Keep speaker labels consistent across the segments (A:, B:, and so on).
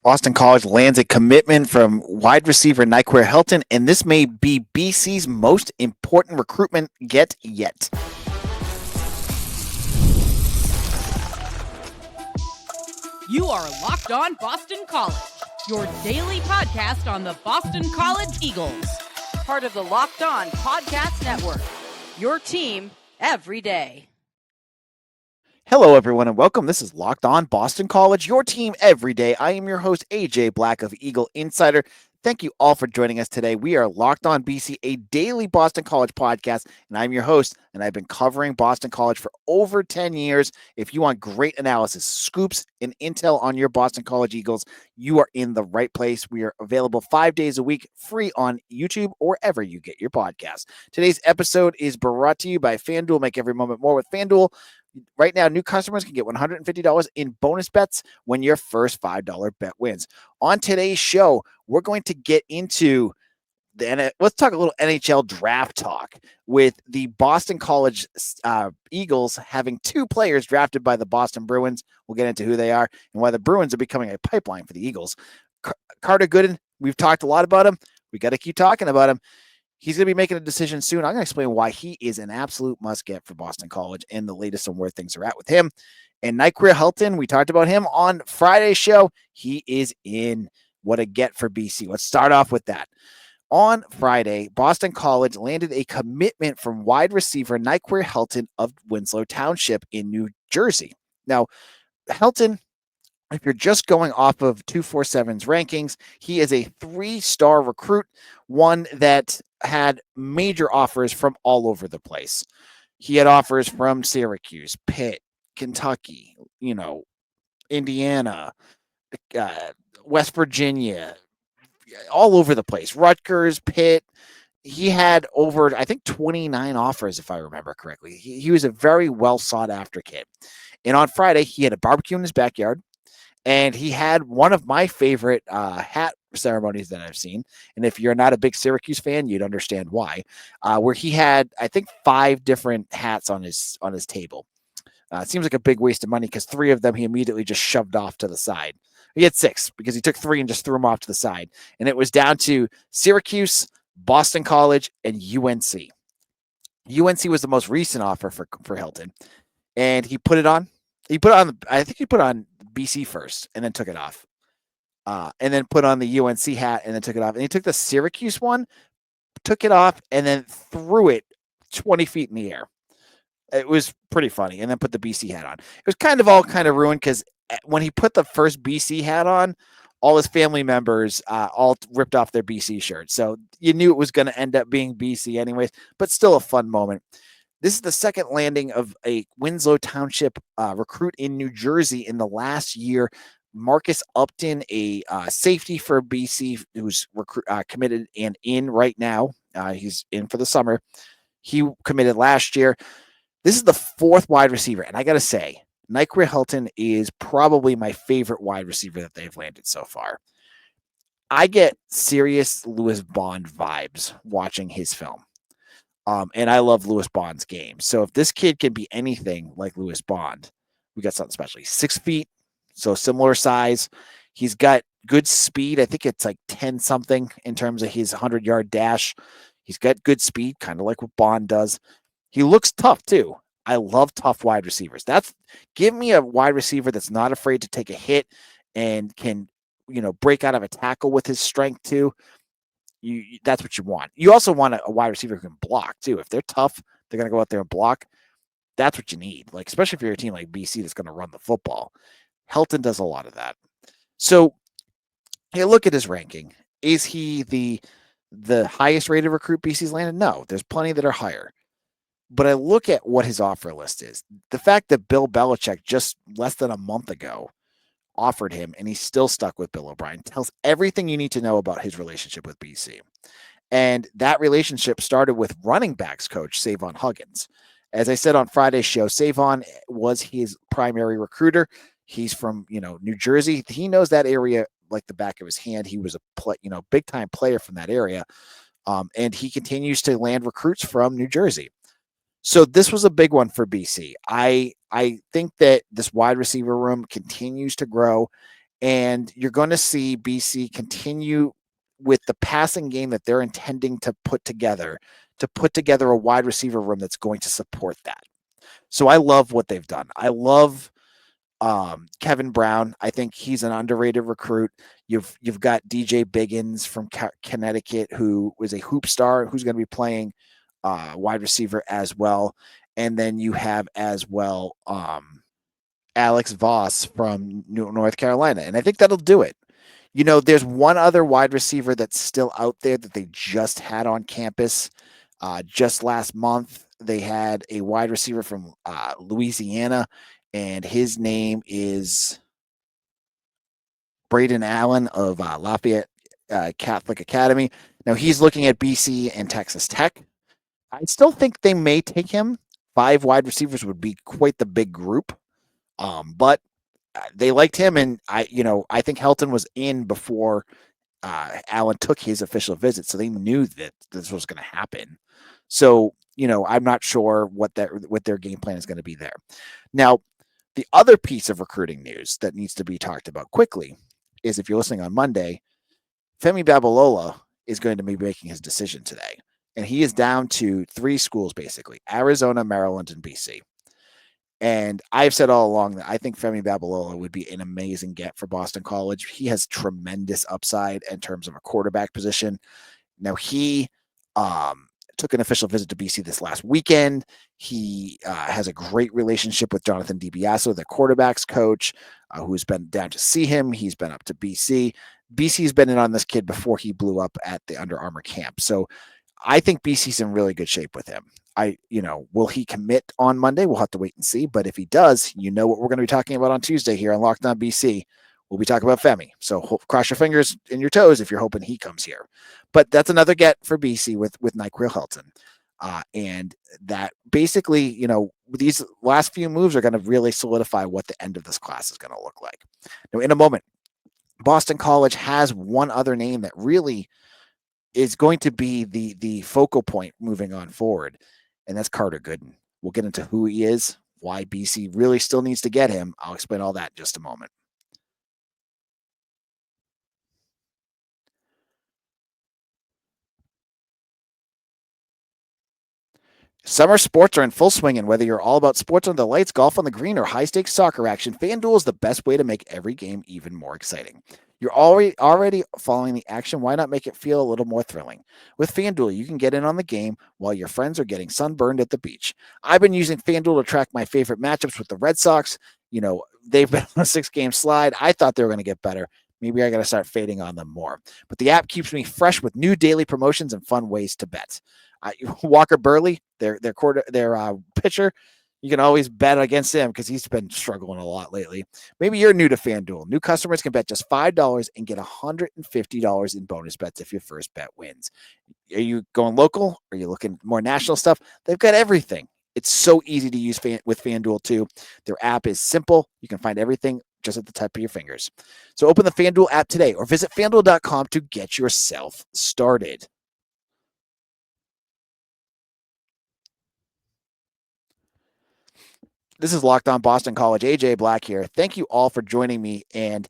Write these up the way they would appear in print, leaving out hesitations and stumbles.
A: Boston College lands a commitment from wide receiver Nyqir Helton, and this may be BC's most important recruitment get yet.
B: You are Locked On Boston College, your daily podcast on the Boston College Eagles. Part of the Locked On Podcast Network, your team every day.
A: Hello, everyone, and welcome. This is Locked On Boston College, your team every day. I am your host, AJ Black of Eagle Insider. Thank you all for joining us today. We are Locked On BC, a daily Boston College podcast, and I'm your host, and I've been covering Boston College for over 10 years. If you want great analysis, scoops, and intel on your Boston College Eagles, you are in the right place. We are available 5 days a week, free on YouTube or wherever you get your podcasts. Today's episode is brought to you by FanDuel. Make every moment more with FanDuel. Right now, new customers can get $150 in bonus bets when your first $5 bet wins. On today's show, we're going to get into let's talk a little NHL draft talk with the Boston College Eagles having two players drafted by the Boston Bruins. We'll get into who they are and why the Bruins are becoming a pipeline for the Eagles. Carter Gooden, we've talked a lot about him. We got to keep talking about him. He's going to be making a decision soon. I'm going to explain why he is an absolute must-get for Boston College and the latest on where things are at with him. And Nyqir Helton, we talked about him on Friday's show. He is in. What a get for BC. Let's start off with that. On Friday, Boston College landed a commitment from wide receiver Nyqir Helton of Winslow Township in New Jersey. Now, Helton, if you're just going off of 247's rankings, he is a 3-star recruit, one that had major offers from all over the place. He had offers from Syracuse, Pitt, Kentucky, Indiana, West Virginia, all over the place. Rutgers, Pitt. He had over, I think, 29 offers, if I remember correctly. He was a very well sought after kid. And on Friday, he had a barbecue in his backyard. And he had one of my favorite hat ceremonies that I've seen. And if you're not a big Syracuse fan, you'd understand why. Where he had, I think, 5 different hats on his table. It seems like a big waste of money because 3 of them he immediately just shoved off to the side. He had 6 because he took 3 and just threw them off to the side. And it was down to Syracuse, Boston College, and UNC. UNC was the most recent offer for Helton. And he put it on. I think he put on BC first and then took it off. And then put on the UNC hat and then took it off. And he took the Syracuse one, took it off, and then threw it 20 feet in the air. It was pretty funny. And then put the BC hat on. It was kind of ruined because when he put the first BC hat on, all his family members all ripped off their BC shirts. So you knew it was going to end up being BC anyways, but still a fun moment. This is the second landing of a Winslow Township recruit in New Jersey in the last year. Marcus Upton, a safety for BC, who's committed and in right now. He's in for the summer. He committed last year. This is the 4th wide receiver, and I got to say, Nyqir Helton is probably my favorite wide receiver that they've landed so far. I get serious Lewis Bond vibes watching his film. And I love Lewis Bond's game. So if this kid can be anything like Lewis Bond, we got something special. He's 6 feet, so similar size. He's got good speed. I think it's like 10 something in terms of his 100-yard dash. He's got good speed, kind of like what Bond does. He looks tough too. I love tough wide receivers. Give me a wide receiver that's not afraid to take a hit and can, break out of a tackle with his strength too. That's what you want. You also want a wide receiver who can block too. If they're tough, they're going to go out there and block. That's what you need. Like, especially if you're a team like BC that's going to run the football. Helton does a lot of that. So, hey, look at his ranking. Is he the highest rated recruit BC's landed? No, there's plenty that are higher. But I look at what his offer list is. The fact that Bill Belichick just less than a month ago offered him and he's still stuck with Bill O'Brien tells everything you need to know about his relationship with BC. And that relationship started with running backs coach Savon Huggins. As I said on Friday's show, Savon was his primary recruiter. He's from, New Jersey. He knows that area like the back of his hand. He was a big time player from that area. And he continues to land recruits from New Jersey. So this was a big one for BC. I think that this wide receiver room continues to grow. And you're going to see BC continue with the passing game that they're intending to put together a wide receiver room that's going to support that. So I love what they've done. I love Kevin Brown. I think he's an underrated recruit. You've got DJ Biggins from Connecticut, who was a hoop star, who's going to be playing wide receiver as well. And then you have as well Alex Voss from North Carolina. And I think that'll do it. You know, there's one other wide receiver that's still out there that they just had on campus. Just last month, they had a wide receiver from Louisiana, and his name is Braden Allen of Lafayette Catholic Academy. Now, he's looking at BC and Texas Tech. I still think they may take him. 5 wide receivers would be quite the big group. But they liked him, and I think Helton was in before Allen took his official visit, so they knew that this was going to happen. So, I'm not sure what their game plan is going to be there. Now, the other piece of recruiting news that needs to be talked about quickly is, if you're listening on Monday, Femi Babalola is going to be making his decision today, and he is down to 3 schools, basically: Arizona, Maryland, and BC. And I've said all along that I think Femi Babalola would be an amazing get for Boston College. He has tremendous upside in terms of a quarterback position. Now, he took an official visit to BC this last weekend. He has a great relationship with Jonathan DiBiaso, the quarterback's coach, who's been down to see him. He's been up to BC. BC's been in on this kid before he blew up at the Under Armour camp. So I think BC's in really good shape with him. Will he commit on Monday? We'll have to wait and see. But if he does, what we're going to be talking about on Tuesday here on Locked On BC. We'll be talking about Femi. So cross your fingers and your toes if you're hoping he comes here. But that's another get for BC with Nyqir Helton. And that basically, these last few moves are going to really solidify what the end of this class is going to look like. Now, in a moment, Boston College has one other name that really is going to be the focal point moving on forward, and that's Carter Gooden. We'll get into who he is, why BC really still needs to get him. I'll explain all that in just a moment. Summer sports are in full swing, and whether you're all about sports under the lights, golf on the green, or high-stakes soccer action, FanDuel is the best way to make every game even more exciting. You're already following the action. Why not make it feel a little more thrilling? With FanDuel, you can get in on the game while your friends are getting sunburned at the beach. I've been using FanDuel to track my favorite matchups with the Red Sox. They've been on a 6-game slide. I thought they were going to get better. Maybe I got to start fading on them more. But the app keeps me fresh with new daily promotions and fun ways to bet. Walker Burley, their pitcher, you can always bet against him because he's been struggling a lot lately. Maybe you're new to FanDuel. New customers can bet just $5 and get $150 in bonus bets if your first bet wins. Are you going local? Are you looking more national stuff? They've got everything. It's so easy to use with FanDuel too. Their app is simple. You can find everything just at the tip of your fingers. So open the FanDuel app today or visit FanDuel.com to get yourself started. This is Locked On Boston College. AJ Black here. Thank you all for joining me. And,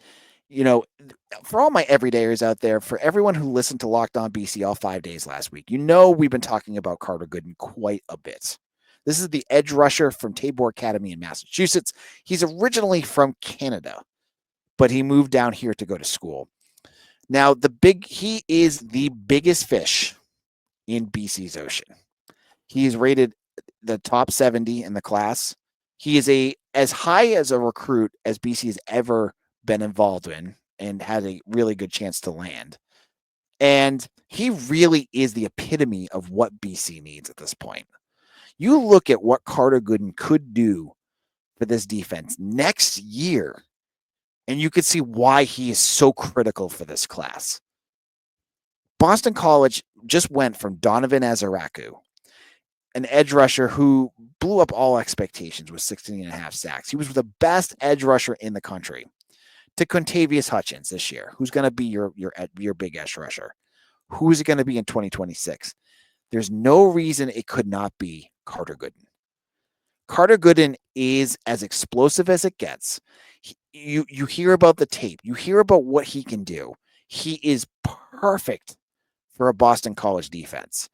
A: for all my everydayers out there, for everyone who listened to Locked On BC all 5 days last week, we've been talking about Carter Gooden quite a bit. This is the edge rusher from Tabor Academy in Massachusetts. He's originally from Canada, but he moved down here to go to school. Now, he is the biggest fish in BC's ocean. He is rated the top 70 in the class. He is as high as a recruit as BC has ever been involved in and had a really good chance to land. And he really is the epitome of what BC needs at this point. You look at what Carter Gooden could do for this defense next year, and you could see why he is so critical for this class. Boston College just went from Donovan Azaraku, an edge rusher who blew up all expectations with 16.5 sacks. He was the best edge rusher in the country, to Quintavious Hutchins this year, who's going to be your big edge rusher. Who is it going to be in 2026? There's no reason it could not be Carter Gooden. Carter Gooden is as explosive as it gets. You hear about the tape. You hear about what he can do. He is perfect for a Boston College defense.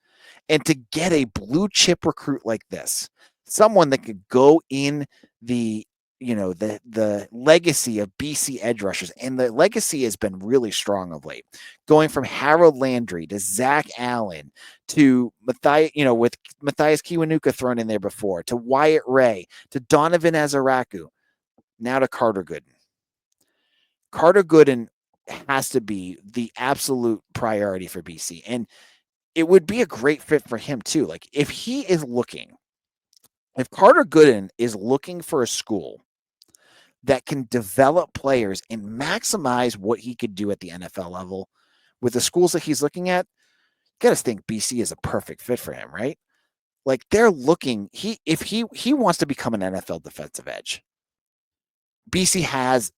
A: And to get a blue chip recruit like this, someone that could go in the the legacy of BC edge rushers, and the legacy has been really strong of late, going from Harold Landry to Zach Allen to Matthias, with Matthias Kiwanuka thrown in there before, to Wyatt Ray, to Donovan Azaraku, now to Carter Gooden. Carter Gooden has to be the absolute priority for BC. And it would be a great fit for him too. Like if Carter Gooden is looking for a school that can develop players and maximize what he could do at the NFL level with the schools that he's looking at, you got to think BC is a perfect fit for him, right? Like they're looking, if he wants to become an NFL defensive edge, BC has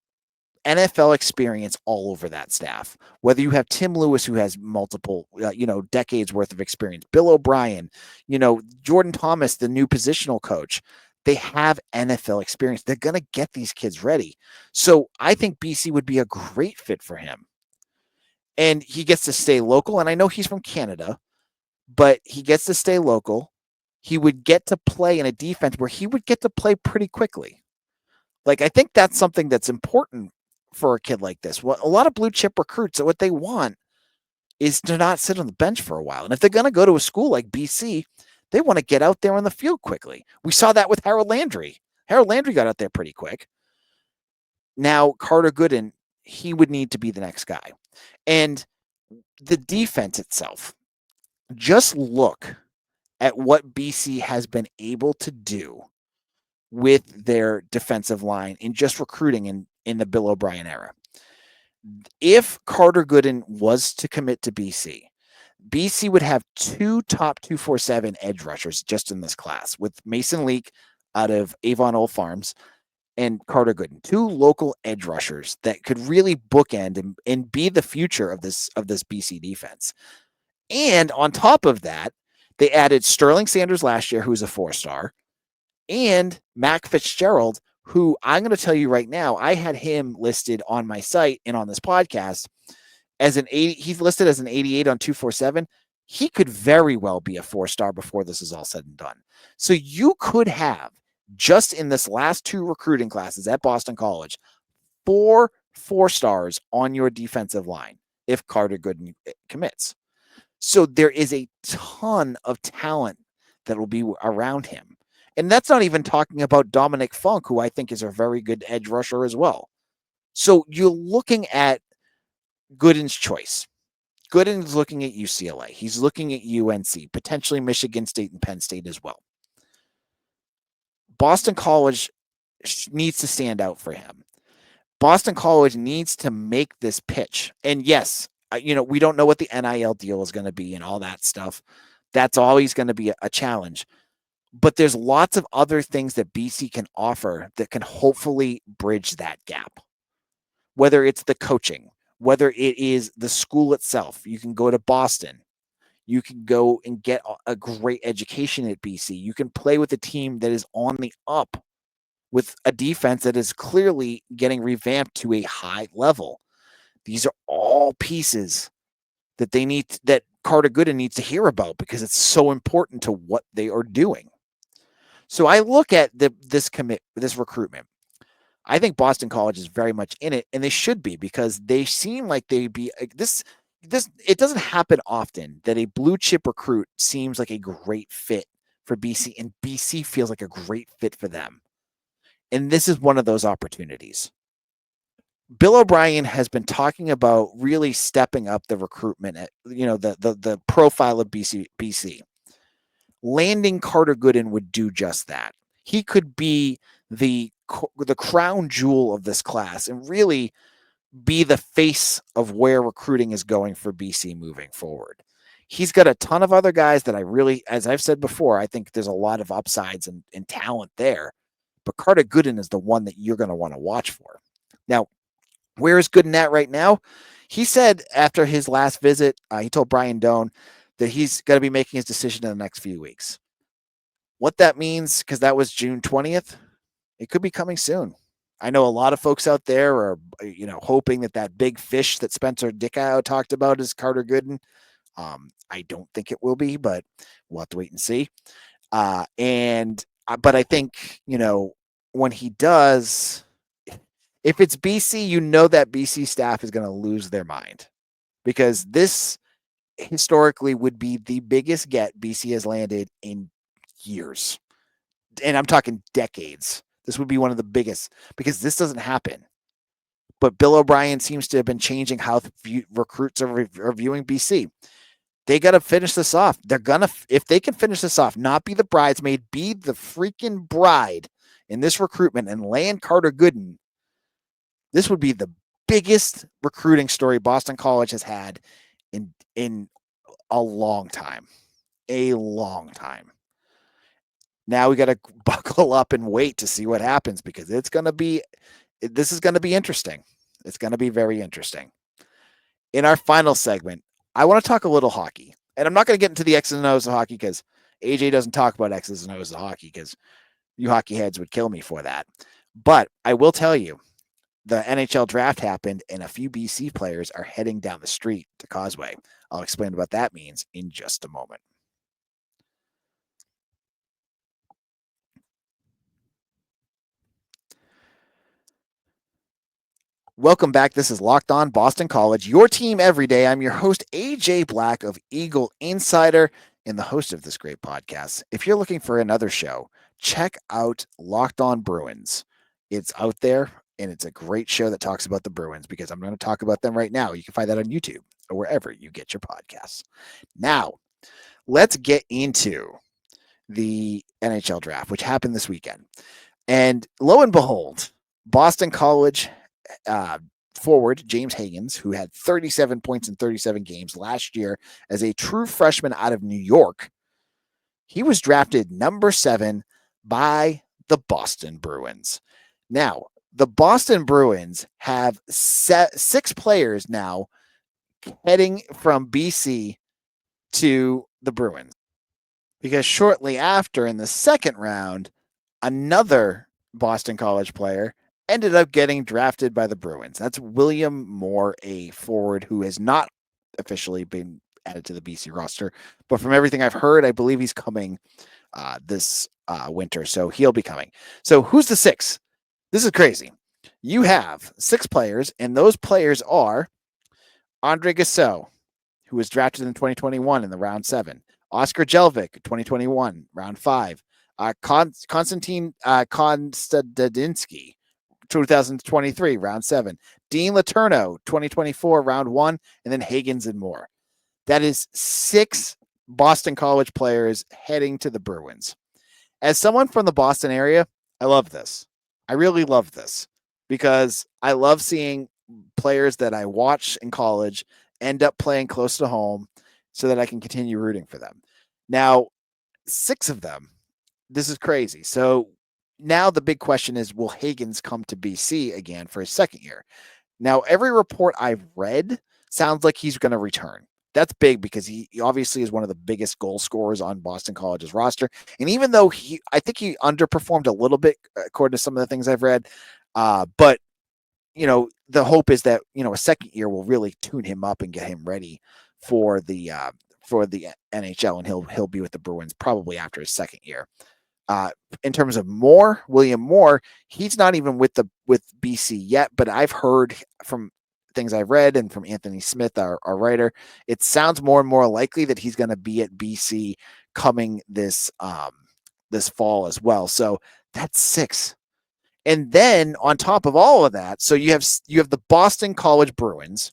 A: NFL experience all over that staff. Whether you have Tim Lewis, who has multiple, decades worth of experience, Bill O'Brien, Jordan Thomas, the new positional coach, they have NFL experience. They're going to get these kids ready. So I think BC would be a great fit for him. And he gets to stay local. And I know he's from Canada, but he gets to stay local. He would get to play in a defense where he would get to play pretty quickly. Like, I think that's something that's important for a kid like this. What a lot of blue chip recruits, what they want is to not sit on the bench for a while. And if they're going to go to a school like BC, they want to get out there on the field quickly. We saw that with Harold Landry. Harold Landry got out there pretty quick. Now, Carter Gooden, he would need to be the next guy. And the defense itself, just look at what BC has been able to do with their defensive line in just recruiting in the Bill O'Brien era. If Carter Gooden was to commit to BC would have 2 top 247 edge rushers just in this class, with Mason Leak out of Avon Old Farms and Carter Gooden, 2 local edge rushers that could really bookend and be the future of this BC defense. And on top of that, they added Sterling Sanders last year, who's a 4-star, and Mac Fitzgerald, who I'm going to tell you right now, I had him listed on my site and on this podcast as an 80. He's listed as an 88 on 247. He could very well be a 4-star before this is all said and done. So you could have, just in this last 2 recruiting classes at Boston College, 4 4-stars on your defensive line if Carter Gooden commits. So there is a ton of talent that will be around him. And that's not even talking about Dominic Funk, who I think is a very good edge rusher as well. So you're looking at Gooden's choice. Gooden's looking at UCLA. He's looking at UNC, potentially Michigan State and Penn State as well. Boston College needs to stand out for him. Boston College needs to make this pitch. And yes, we don't know what the NIL deal is going to be and all that stuff. That's always going to be a challenge. But there's lots of other things that BC can offer that can hopefully bridge that gap. Whether it's the coaching, whether it is the school itself. You can go to Boston. You can go and get a great education at BC. You can play with a team that is on the up, with a defense that is clearly getting revamped to a high level. These are all pieces that that Carter Gooden needs to hear about, because it's so important to what they are doing. So I look at this recruitment. I think Boston College is very much in it, and they should be, because they seem like they'd be this. It doesn't happen often that a blue chip recruit seems like a great fit for BC, and BC feels like a great fit for them. And this is one of those opportunities. Bill O'Brien has been talking about really stepping up the recruitment at, the profile of BC. Landing Carter Gooden would do just that. He could be the crown jewel of this class and really be the face of where recruiting is going for BC moving forward. He's got a ton of other guys that I really, as I've said before, I think there's a lot of upsides and talent there. But Carter Gooden is the one that you're going to want to watch for. Now, where is Gooden at right now? He said after his last visit, he told Brian Doan that he's going to be making his decision in the next few weeks. What that means, because that was June 20th, it could be coming soon. I know a lot of folks out there are, hoping that big fish that Spencer Dickow talked about is Carter Gooden. I don't think it will be, but we'll have to wait and see. But I think, when he does, if it's BC, that BC staff is going to lose their mind, because this historically would be the biggest get BC has landed in years. And I'm talking decades. This would be one of the biggest, because this doesn't happen. But Bill O'Brien seems to have been changing how recruits are viewing BC. They got to finish this off. If they can finish this off, not be the bridesmaid, be the freaking bride in this recruitment and land Carter Gooden, this would be the biggest recruiting story Boston College has had in a long time. A long time. Now we got to buckle up and wait to see what happens, because this is going to be interesting. It's going to be very interesting. In our final segment, I want to talk a little hockey. And I'm not going to get into the X's and O's of hockey, because AJ doesn't talk about X's and O's of hockey, because you hockey heads would kill me for that. But I will tell you, the NHL draft happened, and a few BC players are heading down the street to Causeway. I'll explain what that means in just a moment. Welcome back. This is Locked On Boston College, your team every day. I'm your host, AJ Black of Eagle Insider, and the host of this great podcast. If you're looking for another show, check out Locked On Bruins. It's out there, and it's a great show that talks about the Bruins, because I'm going to talk about them right now. You can find that on YouTube or wherever you get your podcasts. Now, let's get into the NHL draft, which happened this weekend. And lo and behold, Boston College forward James Higgins, who had 37 points in 37 games last year as a true freshman out of New York, he was drafted number 7 by the Boston Bruins. Now, the Boston Bruins have 6 players now heading from BC to the Bruins, because shortly after, in the second round, another Boston College player ended up getting drafted by the Bruins. That's William Moore, a forward who has not officially been added to the BC roster, but from everything I've heard, I believe he's coming this winter, so he'll be coming. So who's the 6? This is crazy. You have 6 players, and those players are Andre Gassot, who was drafted in 2021 in the round 7. Oscar Jelvik, 2021, round 5. Konstantin Konstadinsky, 2023, round 7. Dean Letourneau, 2024, round 1, and then Higgins and Moore. That is 6 Boston College players heading to the Bruins. As someone from the Boston area, I love this. I really love this, because I love seeing players that I watch in college end up playing close to home, so that I can continue rooting for them. Now, 6 of them, this is crazy. So now the big question is, will Higgins come to BC again for his second year? Now, every report I've read sounds like he's going to return. That's big, because he obviously is one of the biggest goal scorers on Boston College's roster. And even though I think he underperformed a little bit, according to some of the things I've read, but the hope is that, a second year will really tune him up and get him ready for the NHL, and he'll be with the Bruins probably after his second year. In terms of William Moore, he's not even with BC yet, but I've heard from things I've read and from Anthony Smith, our writer, it sounds more and more likely that he's going to be at BC coming this fall as well. So that's 6. And then on top of all of that, so you have the Boston College Bruins.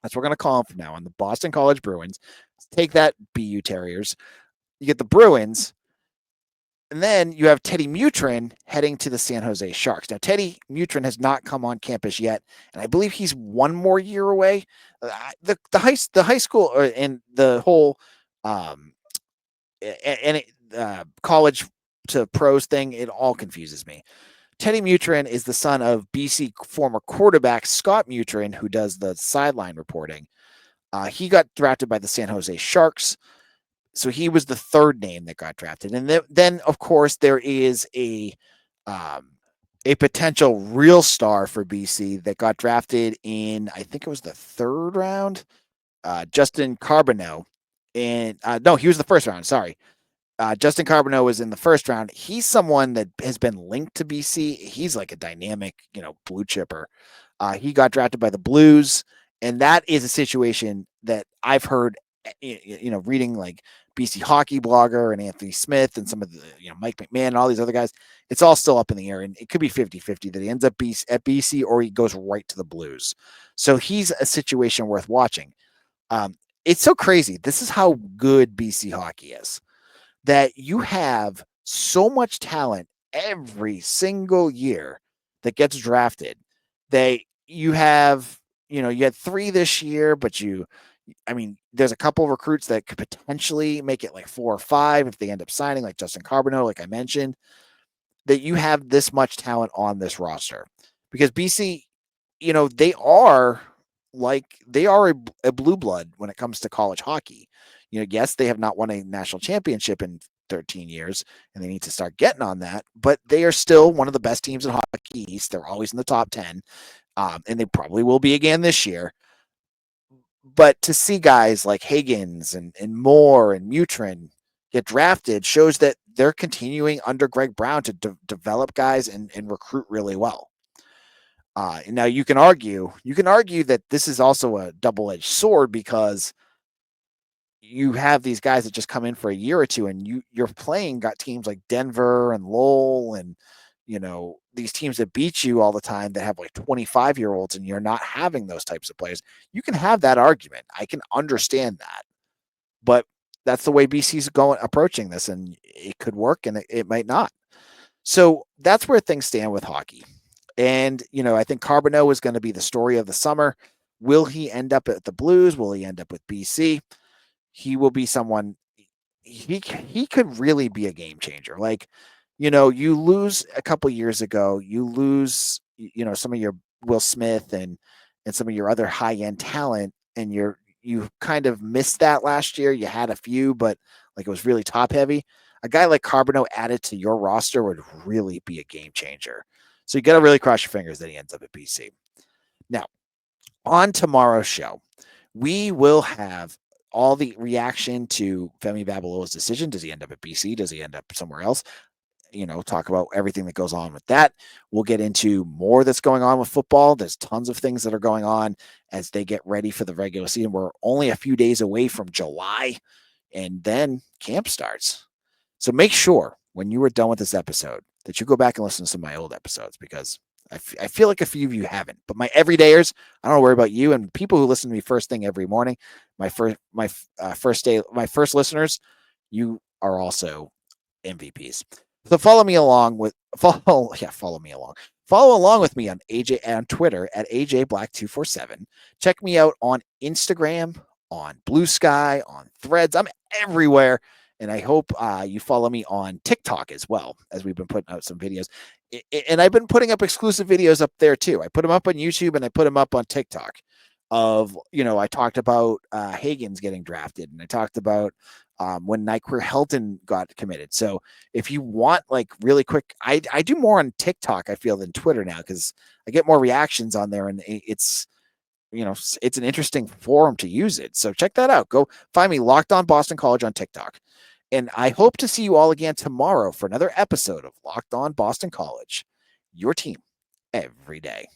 A: That's what we're going to call them from now on, the Boston College Bruins. Take that, BU Terriers. You get the Bruins, and then you have Teddy Mutrin heading to the San Jose Sharks. Now, Teddy Mutrin has not come on campus yet, and I believe he's 1 more year away. The high school and the whole college to pros thing, it all confuses me. Teddy Mutrin is the son of BC former quarterback Scott Mutrin, who does the sideline reporting. He got drafted by the San Jose Sharks, so he was the 3rd name that got drafted. And then of course, there is a a potential real star for BC that got drafted in, I think it was the 3rd round, Justin Carboneau. And no, he was the 1st round. Sorry. Justin Carboneau was in the 1st round. He's someone that has been linked to BC. He's like a dynamic, blue chipper. He got drafted by the Blues, and that is a situation that I've heard, reading like BC Hockey Blogger and Anthony Smith and some of the, Mike McMahon and all these other guys. It's all still up in the air, and it could be 50-50 that he ends up at BC or he goes right to the Blues. So he's a situation worth watching. It's so crazy. This is how good BC hockey is, that you have so much talent every single year that gets drafted. You had 3 this year, but there's a couple of recruits that could potentially make it like 4 or 5 if they end up signing, like Justin Carboneau, like I mentioned, that you have this much talent on this roster. Because BC, they are a blue blood when it comes to college hockey. Yes, they have not won a national championship in 13 years, and they need to start getting on that, but they are still one of the best teams in Hockey East. They're always in the top 10, and they probably will be again this year. But to see guys like Higgins and Moore and Mutrin get drafted shows that they're continuing under Greg Brown to develop guys and recruit really well. Now you can argue that this is also a double-edged sword, because you have these guys that just come in for a year or two, and you're playing got teams like Denver and Lowell and these teams that beat you all the time that have like 25-year-olds, and you're not having those types of players. You can have that argument. I can understand that, but that's the way BC's approaching this, and it could work and it might not. So that's where things stand with hockey. And, I think Carboneau is going to be the story of the summer. Will he end up at the Blues? Will he end up with BC? He will be someone, he could really be a game changer. Like, you lose a couple years ago, you lose, some of your Will Smith and some of your other high-end talent, and you kind of missed that last year. You had a few, but like it was really top heavy. A guy like Carboneau added to your roster would really be a game changer. So you got to really cross your fingers that he ends up at BC. Now, on tomorrow's show, we will have all the reaction to Femi Babaloa's decision. Does he end up at BC? Does he end up somewhere else? Talk about everything that goes on with that. We'll get into more that's going on with football. There's tons of things that are going on as they get ready for the regular season. We're only a few days away from July, and then camp starts. So make sure when you are done with this episode that you go back and listen to some of my old episodes, because I feel like a few of you haven't. But my everydayers, I don't worry about you and people who listen to me first thing every morning. My first listeners, you are also MVPs. So follow me along with follow along with me on Twitter at AJBlack247. Check me out on Instagram, on Blue Sky, on Threads. I'm everywhere. And I hope you follow me on TikTok as well, as we've been putting out some videos. And I've been putting up exclusive videos up there too. I put them up on YouTube and I put them up on TikTok of, I talked about Higgins getting drafted, and I talked about when Nyqir Helton got committed. So if you want like really quick, I do more on TikTok, I feel, than Twitter now, because I get more reactions on there, and it's an interesting forum to use it. So check that out. Go find me, Locked On Boston College, on TikTok. And I hope to see you all again tomorrow for another episode of Locked On Boston College, your team every day.